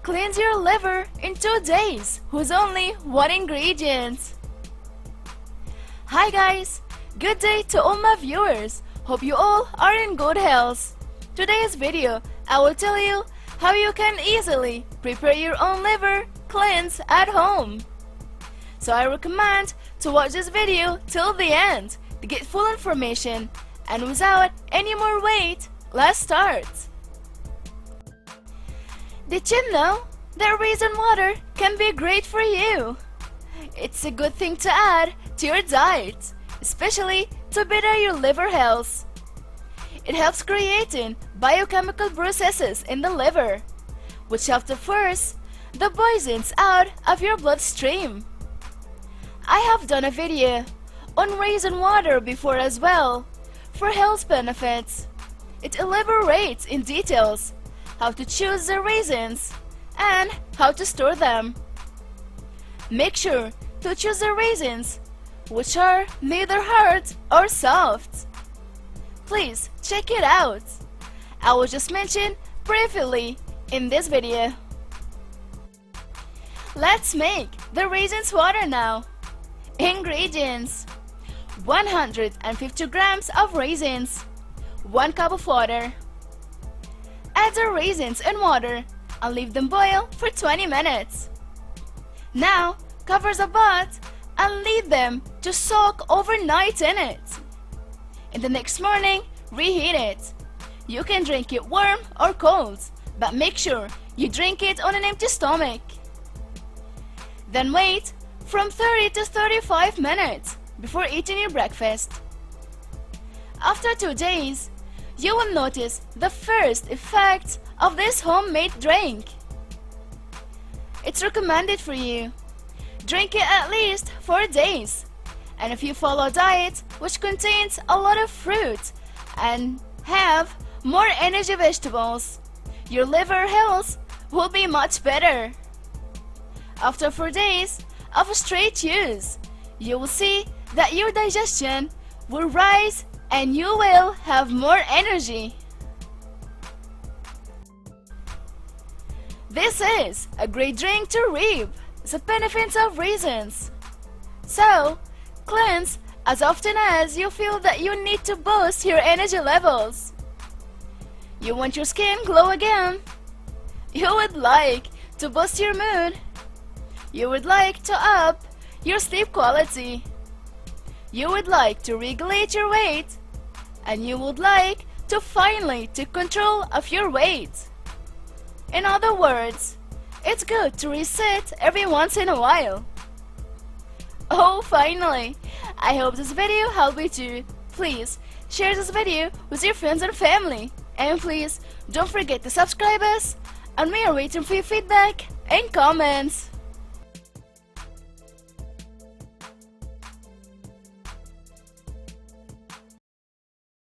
cleanse your liver in 2 days with only 1 ingredient. Hi guys, good day to all my viewers. Hope you all are in good health. Today's video, I will tell you how you can easily prepare your own liver cleanse at home. So I recommend to watch this video till the end to get full information, and without any more wait, let's start. Did you know that raisin water can be great for you? It's a good thing to add to your diet, especially to better your liver health. It helps creating biochemical processes in the liver, which help to force the poisons out of your bloodstream. I have done a video on raisin water before as well for health benefits. It elaborates in details how to choose the raisins and how to store them. Make sure to choose the raisins which are neither hard or soft. Please check it out. I will just mention briefly in this video. Let's make the raisins water now. Ingredients: 150 grams of raisins, 1 cup of water. Add the raisins and water and leave them boil for 20 minutes. Now cover the pot and leave them to soak overnight in it. In the next morning, reheat it. You can drink it warm or cold, but make sure you drink it on an empty stomach. Then wait from 30 to 35 minutes before eating your breakfast. After 2 days, you will notice the first effects of this homemade drink. It's recommended for you. Drink it at least 4 days. And if you follow a diet which contains a lot of fruit and have more energy vegetables, your liver health will be much better. After 4 days of straight use, you will see that your digestion will rise and you will have more energy. This is a great drink to reap the benefits of raisins. So, cleanse as often as you feel that you need to boost your energy levels. You want your skin glow again? You would like to boost your mood? You would like to up your sleep quality? You would like to regulate your weight? And you would like to finally take control of your weight? In other words, it's good to reset every once in a while. Oh, finally! I hope this video helped you too. Please share this video with your friends and family. And please don't forget to subscribe us, and we are waiting for your feedback and comments.